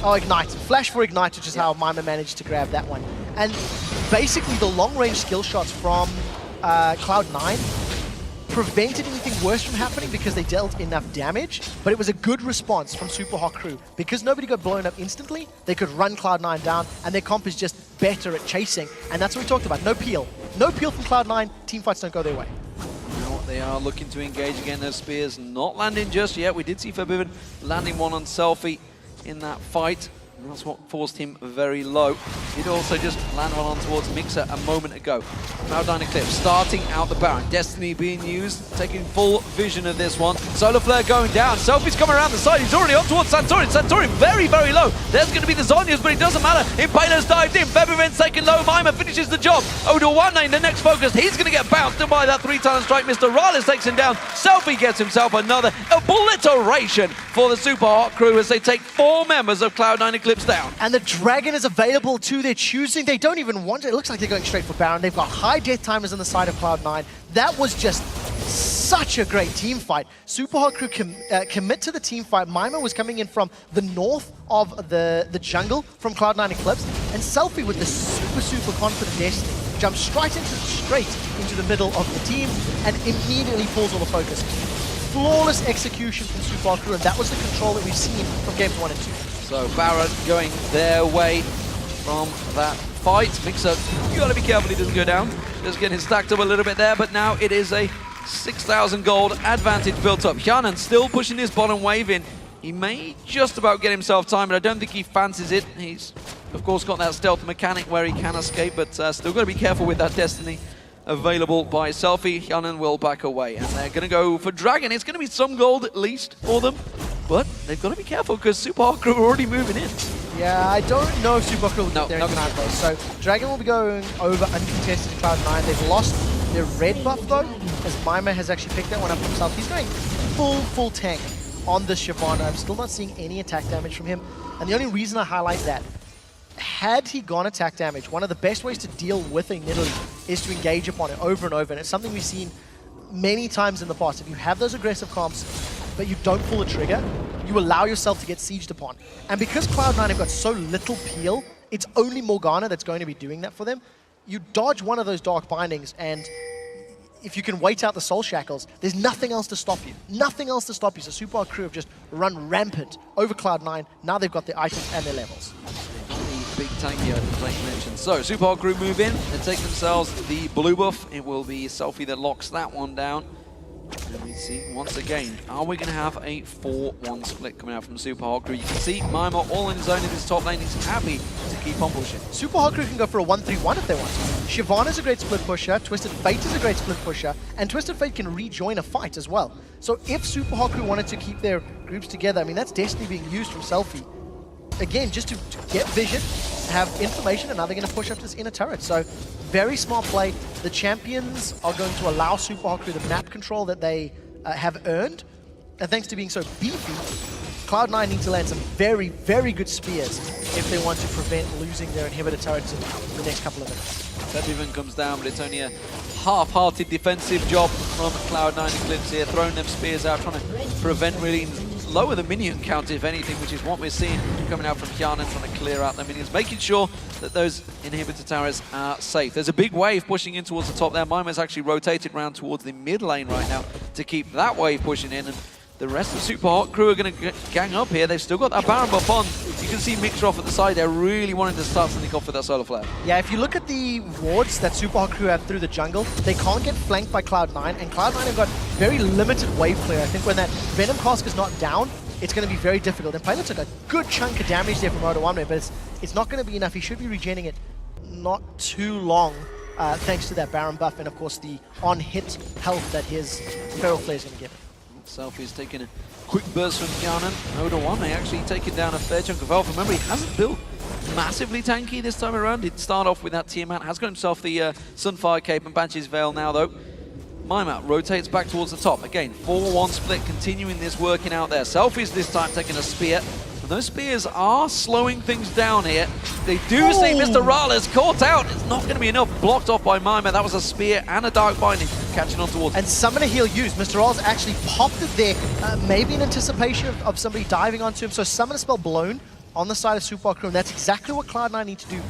Speaker 1: Oh, Ignite. Flash for Ignite, which is how Mima managed to grab that one. And basically the long-range skill shots from Cloud9 prevented anything worse from happening because they dealt enough damage, but it was a good response from Super Hot crew. Because nobody got blown up instantly, they could run Cloud9 down, and their comp is just better at chasing, and that's what we talked about. No peel. No peel from Cloud9, teamfights don't go their way.
Speaker 2: They are looking to engage again. Those spears not landing just yet. We did see Febiven landing one on Selfie in that fight. And that's what forced him very low. Did also just land one on towards Mixer a moment ago. Cloud9 Eclipse starting out the Baron. Destiny being used, taking full vision of this one. Solar Flare going down. Selfie's coming around the side. He's already up towards Santorin. Santorin very, very low. There's going to be the Zonyas, but it doesn't matter. Impaler's dived in. Febiven's taken low. Mima finishes the job. Oda1 the next focus. He's going to get bounced by that 3-talent strike. Mr. Rallis takes him down. Selfie gets himself another obliteration for the Super Hot crew as they take 4 members of Cloud9 Eclipse down.
Speaker 1: And the Dragon is available to their choosing. They don't even want it. It looks like they're going straight for Baron. They've got high death timers on the side of Cloud9. That was just such a great team fight. Super Hot crew commit to the team fight. Mima was coming in from the north of the jungle from Cloud9 Eclipse. And Selfie with the super confident Destiny jumps straight into the middle of the team and immediately pulls all the focus. Flawless execution from Super Hot crew, and that was the control that we've seen from games 1 and 2.
Speaker 2: So Baron going their way from that fight. Mixer, you gotta be careful he doesn't go down. Just getting stacked up a little bit there, but now it is a 6,000 gold advantage built up. Hyanan still pushing his bottom wave in. He may just about get himself time, but I don't think he fancies it. He's, of course, got that stealth mechanic where he can escape, but still got to be careful with that Destiny available by Selfie. Hyanan will back away, and they're going to go for Dragon. It's going to be some gold at least for them, but they've got to be careful because Super Hot crew are already moving in.
Speaker 1: Yeah, I don't know if Super Hot crew will get there in time, though. So Dragon will be going over uncontested to Cloud9. They've lost their red buff, though, as Mima has actually picked that one up himself. He's going full tank on this Shyvana. I'm still not seeing any attack damage from him. And the only reason I highlight that, had he gone attack damage, one of the best ways to deal with a Nidalee is to engage upon it over and over. And it's something we've seen many times in the past. If you have those aggressive comps, but you don't pull a trigger, you allow yourself to get sieged upon. And because Cloud9 have got so little peel, it's only Morgana that's going to be doing that for them. You dodge one of those Dark Bindings, and if you can wait out the Soul Shackles, there's nothing else to stop you. Nothing else to stop you. So Super Hot crew have just run rampant over Cloud9. Now they've got their items and their levels.
Speaker 2: Big tank here, as Blake mentioned. So Super Hot crew move in. They take themselves the blue buff. It will be Selfie that locks that one down. And we see, once again, are we going to have a 4-1 split coming out from Super Hot crew? You can see Mima all in his own in this top lane. He's happy to keep on pushing.
Speaker 1: Super Hot crew can go for a 1-3-1 if they want to. Shyvana's a great split pusher, Twisted Fate is a great split pusher, and Twisted Fate can rejoin a fight as well. So if Super Hot crew wanted to keep their groups together, I mean, that's Destiny being used from Selfie. Again, just to get vision, have information, and now they're going to push up this inner turret. So, very smart play. The champions are going to allow Super Hot crew the map control that they have earned. And thanks to being so beefy, Cloud9 need to land some very good spears if they want to prevent losing their inhibitor turrets in the next couple of minutes.
Speaker 2: Sebivan comes down, but it's only a half-hearted defensive job from Cloud9 Eclipse here, throwing them spears out, trying to prevent really lower the minion count, if anything, which is what we're seeing coming out from Hjanen, trying to clear out the minions, making sure that those inhibitor towers are safe. There's a big wave pushing in towards the top there. Maima's actually rotated around towards the mid lane right now to keep that wave pushing in, and the rest of Super Hot Crew are going to gang up here. They've still got that Baron buff on. You can see Mixer off at the side. They're really wanting to start something off with that Solar Flare.
Speaker 1: Yeah, if you look at the wards that Super Hot Crew have through the jungle, they can't get flanked by Cloud9, and Cloud9 have got very limited wave clear. I think when that Venom cask is not down, it's going to be very difficult. And Payla took a good chunk of damage there from Odoamne, but it's not going to be enough. He should be regenerating it not too long, thanks to that Baron buff and, of course, the on-hit health that his Feral Flare is going to give him.
Speaker 2: Selfie's taking a quick burst from Hjanen. Odoamne actually taking down a fair chunk of health. Remember, he hasn't built massively tanky this time around. He'd start off with that Tiamat, has got himself the Sunfire Cape and Banshee's Veil now, though. Maimat rotates back towards the top. Again, 4-1 split, continuing this working out there. Selfie's this time taking a spear. And those spears are slowing things down here. They do see Mr. Rales caught out. It's not going to be enough. Blocked off by Maimat. That was a spear and a Dark Binding catching on towards him.
Speaker 1: And Summoner Heal used. Mr. Rales actually popped it there, maybe in anticipation of somebody diving onto him. So Summoner Spell blown on the side of Super Hot Crew, and that's exactly what Cloud9 need to do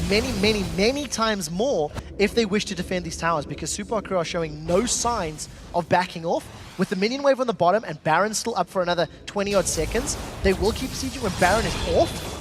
Speaker 1: many times more if they wish to defend these towers, because Super Hot Crew are showing no signs of backing off. With the minion wave on the bottom and Baron still up for another 20-odd seconds, they will keep sieging. When Baron is off,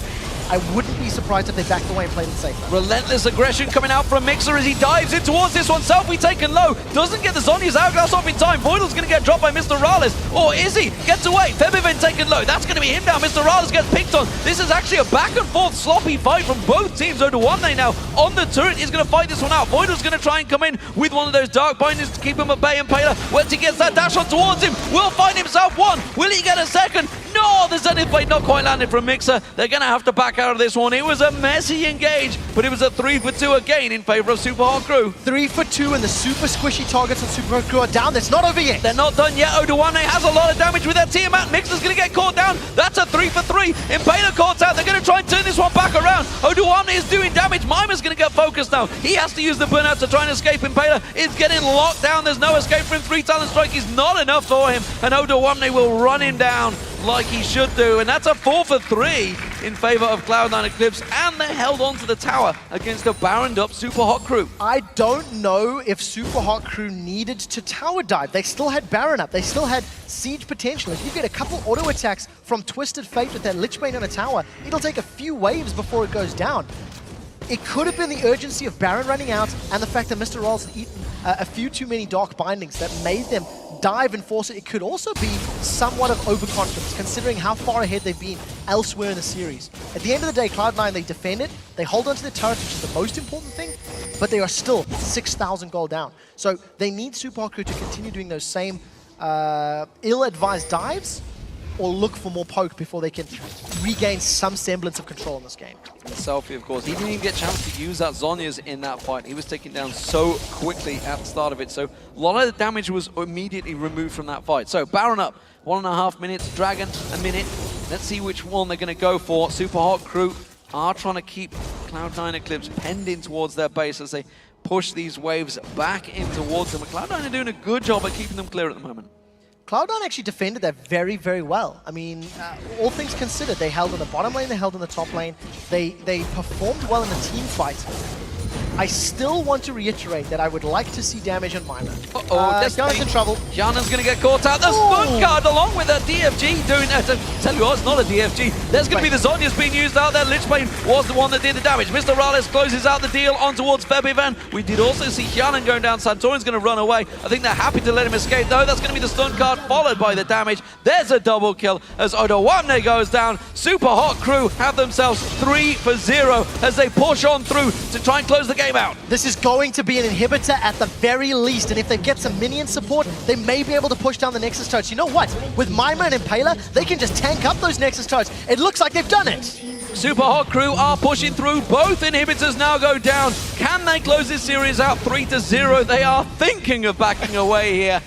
Speaker 1: I wouldn't be surprised if they backed away and played it safer.
Speaker 2: Relentless aggression coming out from Mixer as he dives in towards this one. Selfie taken low. Doesn't get the Zhonya's Hourglass off in time. Voidal's going to get dropped by Mr. Rales. Or is he? Gets away. Febiven taken low. That's going to be him now. Mr. Rales gets picked on. This is actually a back and forth sloppy fight from both teams. Odoamne now on the turret. He's going to fight this one out. Voidal's going to try and come in with one of those Dark Bindings to keep him at bay. And Payla, once he gets that dash on towards him, will find himself one. Will he get a second? No, the Zenith Blade not quite landed from Mixer. They're going to have to back out of this one. It was a messy engage, but it was a 3-for-2 again in favor of Super Hot Crew.
Speaker 1: 3-for-2, and the super squishy targets on Super Hot Crew are down. That's not over yet.
Speaker 2: They're not done yet. Odoamne has a lot of damage with that Tiamat. Mixer's going to get caught down. That's a 3-for-3. Impaler caught out. They're going to try and turn this one back around. Odoamne is doing damage. Maima's going to get focused now. He has to use the burnout to try and escape. Impaler is getting locked down. There's no escape for him. 3 Talon Strike is not enough for him, and Odoamne will run him down like he should do, and that's a 4-for-3 in favor of Cloud9 Eclipse, and they held on to the tower against a baroned up Super Hot Crew.
Speaker 1: I don't know if Super Hot Crew needed to tower dive. They still had Baron up. They still had siege potential. If you get a couple auto attacks from Twisted Fate with that Lichbane on a tower, it'll take a few waves before it goes down. It could have been the urgency of Baron running out and the fact that Mr. Rolls had eaten a few too many Dark Bindings that made them dive and force it. It could also be somewhat of overconfidence, considering how far ahead they've been elsewhere in the series. At the end of the day, Cloud9, they defend it, they hold onto the turret, which is the most important thing, but they are still 6,000 gold down. So they need Super Hot Crew to continue doing those same ill-advised dives, or look for more poke before they can regain some semblance of control in this game.
Speaker 2: And Selfie, of course, he didn't even get a chance to use that Zhonya's in that fight. He was taken down so quickly at the start of it, so a lot of the damage was immediately removed from that fight. So Baron up, 1.5 minutes, Dragon a minute. Let's see which one they're going to go for. Super Hot Crew are trying to keep Cloud9 Eclipse penned in towards their base as they push these waves back in towards them. And Cloud9 are doing a good job at keeping them clear at the moment.
Speaker 1: Cloud9 actually defended that very, very well. I mean, all things considered, they held on the bottom lane, they held on the top lane. They performed well in the team fight. I still want to reiterate that I would like to see damage on Maima. Hjanen's in trouble.
Speaker 2: Hjanen's going to get caught out. The stun card along with a DFG doing that. Tell you what, it's not a DFG. There's going to be the Zhonya's being used out there. Lichbane was the one that did the damage. Mr. Rales closes out the deal on towards Febivan. We did also see Hjanen going down. Santorin's going to run away. I think they're happy to let him escape. No, that's going to be the stun card followed by the damage. There's a double kill as Odoamne goes down. Super Hot Crew have themselves 3-for-0 as they push on through to try and close the game out.
Speaker 1: This is going to be an inhibitor at the very least, and if they get some minion support, they may be able to push down the Nexus turrets. You know what? With Maima and Impaler, they can just tank up those Nexus turrets. It looks like they've done it.
Speaker 2: Super Hot Crew are pushing through. Both inhibitors now go down. Can they close this series out 3-0? They are thinking of backing away here.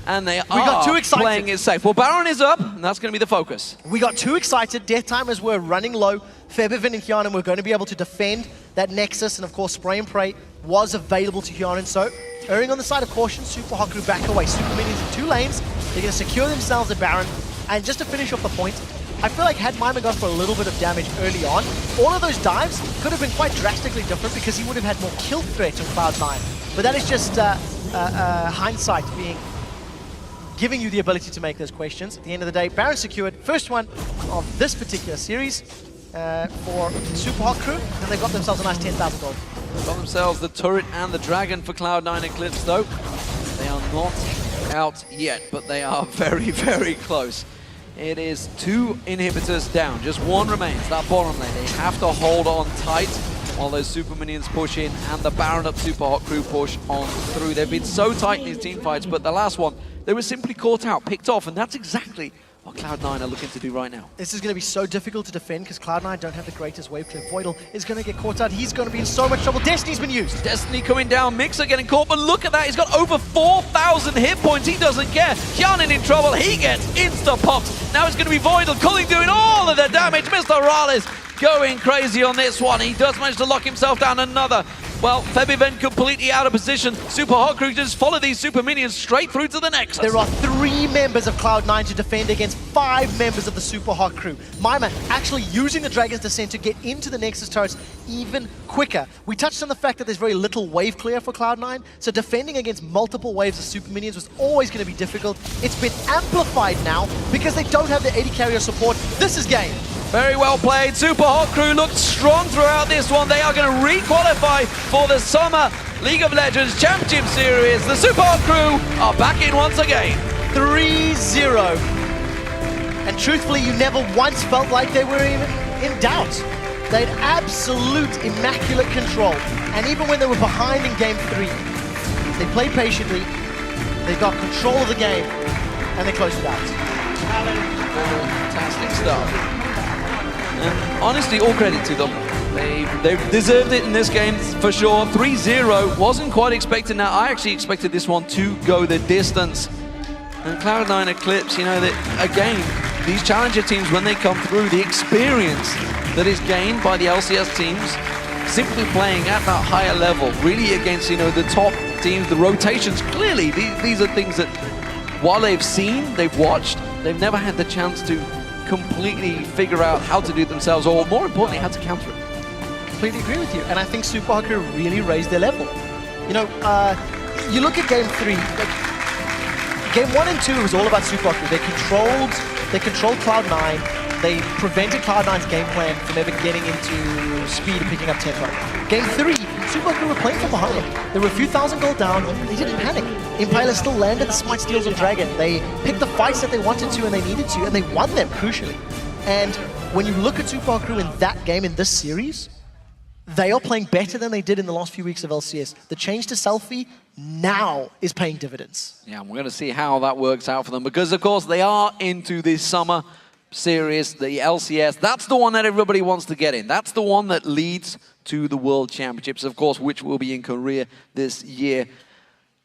Speaker 2: And they are playing it safe. Well, Baron is up, and that's going to be the focus.
Speaker 1: We got too excited. Death timers were running low. Febivan and Hjanen were going to be able to defend that Nexus and, of course, spray and pray was available to Hyanin. So, erring on the side of caution, Super Hot Crew back away. Super Minions in 2 lanes. They're going to secure themselves at Baron. And just to finish off the point, I feel like had Maiman gone for a little bit of damage early on, all of those dives could have been quite drastically different because he would have had more kill threat on Cloud9. But that is just hindsight giving you the ability to make those questions. At the end of the day, Baron secured, first one of this particular series for Super Hot Crew, and they got themselves a nice 10,000 gold.
Speaker 2: Got themselves the turret and the dragon for Cloud9 Eclipse, though. They are not out yet, but they are very, very close. It is 2 inhibitors down, just 1 remains, that bottom lane. They have to hold on tight while those super minions push in and the Baron up Super Hot Crew push on through. They've been so tight in these team fights, but the last one, they were simply caught out, picked off, and that's exactly what Cloud9 are looking to do right now.
Speaker 1: This is going to be so difficult to defend because Cloud9 don't have the greatest wave clear. Voidal is going to get caught out. He's going to be in so much trouble. Destiny's been used.
Speaker 2: Destiny coming down, Mixer getting caught, but look at that, he's got over 4,000 hit points. He doesn't care. Hyanin in trouble, he gets insta-popped. Now it's going to be Voidal, Culling doing all of the damage. Mr. Raleigh going crazy on this one. He does manage to lock himself down another. Well, Febiven completely out of position. Super Hot Crew just follow these super minions straight through to the Nexus.
Speaker 1: There are 3 members of Cloud9 to defend against 5 members of the Super Hot Crew. Maiman actually using the Dragon's Descent to get into the Nexus turrets even quicker. We touched on the fact that there's very little wave clear for Cloud9, so defending against multiple waves of super minions was always going to be difficult. It's been amplified now because they don't have the AD carrier support. This is game.
Speaker 2: Very well played. Super Hot Crew looked strong throughout this one. They are going to re-qualify for the Summer League of Legends Championship Series. The Super Hot Crew are back in once again.
Speaker 1: 3-0. And truthfully, you never once felt like they were in doubt. They had absolute immaculate control. And even when they were behind in Game 3, they played patiently, they got control of the game, and they closed it out.
Speaker 2: Fantastic stuff. And honestly, all credit to them. They've deserved it in this game for sure. 3-0 wasn't quite expected. Now, I actually expected this one to go the distance. And Cloud9 Eclipse, you know, that again, these challenger teams, when they come through, the experience that is gained by the LCS teams, simply playing at that higher level, really against, you know, the top teams, the rotations, clearly, these are things that, while they've seen, they've watched, they've never had the chance to completely figure out how to do it themselves, or more importantly, how to counter it.
Speaker 1: Completely agree with you, and I think Super Hot Crew really raised their level. You know, you look at Game 3, like, Game 1 and 2 was all about Super Hot Crew. They controlled Cloud9, they prevented Cloud9's game plan from ever getting into speed and picking up tempo. Game 3, Super Hot Crew were playing from behind. There were a few thousand gold down, they didn't panic. Impala still landed the smite steals on Dragon. They picked the fights that they wanted to and they needed to, and they won them, crucially. And when you look at Super Hot Crew in that game, in this series, they are playing better than they did in the last few weeks of LCS. The change to selfie now is paying dividends.
Speaker 2: Yeah, we're going to see how that works out for them, because of course they are into this summer series, the LCS. That's the one that everybody wants to get in. That's the one that leads to the World Championships, of course, which will be in Korea this year.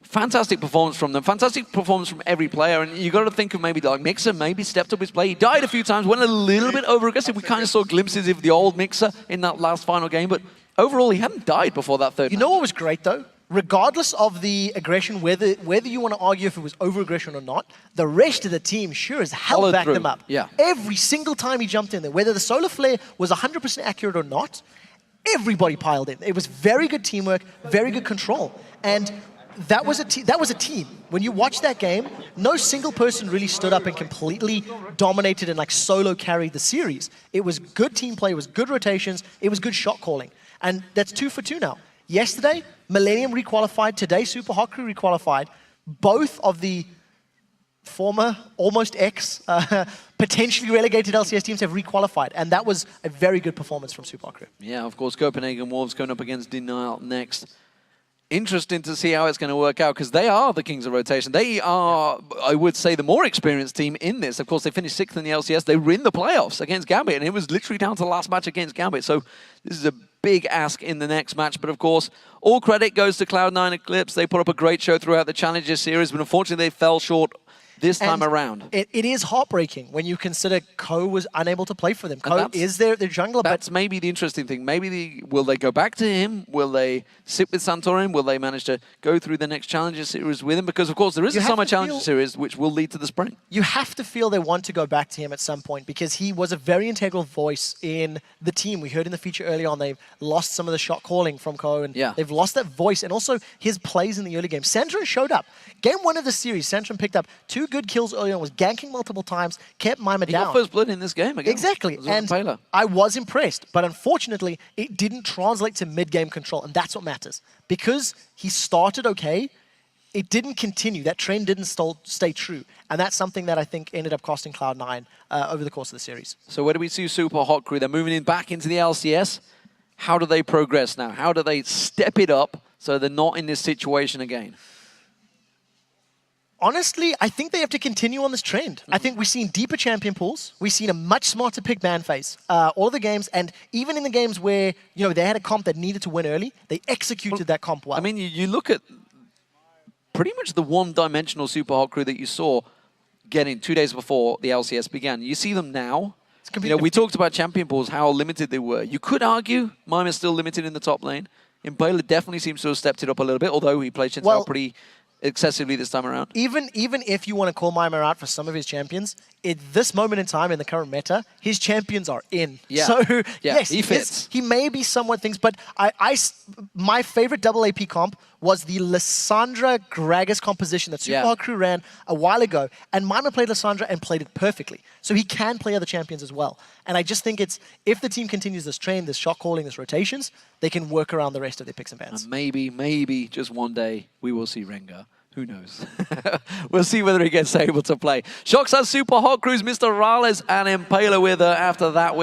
Speaker 2: Fantastic performance from them. Fantastic performance from every player. And you got to think of maybe like Mixer maybe stepped up his play. He died a few times, went a little bit over-aggressive. We kind of saw glimpses of the old Mixer in that last final game. But overall, he hadn't died before that third
Speaker 1: match. Know what was great, though? Regardless of the aggression, whether you want to argue if it was over-aggression or not, the rest of the team sure as hell backed them up.
Speaker 2: Yeah.
Speaker 1: Every single time he jumped in there, whether the solar flare was 100% accurate or not, everybody piled in. It was very good teamwork, very good control. And that was a team. When you watch that game, no single person really stood up and completely dominated and like solo carried the series. It was good team play, it was good rotations, it was good shot calling. And that's 2 for 2 now. Yesterday, Millennium requalified. Today, Super Hot Crew requalified. Both of the former, almost ex, potentially relegated LCS teams have requalified. And that was a very good performance from Super Hot Crew.
Speaker 2: Yeah, of course, Copenhagen Wolves going up against Denial next. Interesting to see how it's going to work out, because they are the kings of rotation. They are, I would say, the more experienced team in this. Of course, they finished 6th in the LCS. They were in the playoffs against Gambit, and it was literally down to the last match against Gambit. So this is a big ask in the next match. But of course, all credit goes to Cloud9 Eclipse. They put up a great show throughout the Challenger series, but unfortunately, they fell short this time
Speaker 1: And
Speaker 2: around.
Speaker 1: It is heartbreaking when you consider Ko was unable to play for them. Ko is their jungler,
Speaker 2: That's maybe the interesting thing. Maybe will they go back to him? Will they sit with Santorin? Will they manage to go through the next Challenger Series with him? Because, of course, there is a Summer Challenger Series which will lead to the spring.
Speaker 1: You have to feel they want to go back to him at some point because he was a very integral voice in the team. We heard in the feature early on they've lost some of the shot calling from Ko, and they've lost that voice and also his plays in the early game. Santorin showed up. Game 1 of the series, Santorin picked up 2 good kills early on, was ganking multiple times, kept Mima down.
Speaker 2: He got first blood in this game again.
Speaker 1: Exactly, and I was impressed, but unfortunately, it didn't translate to mid-game control, and that's what matters. Because he started okay, it didn't continue. That trend didn't stay true, and that's something that I think ended up costing Cloud9 over the course of the series.
Speaker 2: So where do we see Supa Hot Crew? They're moving back into the LCS. How do they progress now? How do they step it up so they're not in this situation again?
Speaker 1: Honestly, I think they have to continue on this trend. I think we've seen deeper champion pools. We've seen a much smarter pick ban phase. All of the games, and even in the games where they had a comp that needed to win early, they executed that comp well.
Speaker 2: I mean, you look at pretty much the one-dimensional Supa Hot Crew that you saw getting 2 days before the LCS began. You see them now. We talked about champion pools, how limited they were. You could argue Mima's still limited in the top lane. Impala definitely seems to have stepped it up a little bit, although he played Shinzao pretty excessively this time around.
Speaker 1: Even if you want to call Mima out for some of his champions, at this moment in time in the current meta, his champions are in.
Speaker 2: Yeah.
Speaker 1: So yes,
Speaker 2: he fits.
Speaker 1: He may be somewhat things, but my favorite double AP comp was the Lissandra Gragas composition that Supa Hot Crew ran a while ago, and Mima played Lissandra and played it perfectly. So he can play other champions as well. And I just think if the team continues this trend, this shot calling, this rotations, they can work around the rest of their picks and bans.
Speaker 2: And maybe just one day we will see Rengar. Who knows? We'll see whether he gets able to play. Shox has Supa Hot Crews, Mr. Rales and Impala with her after that win.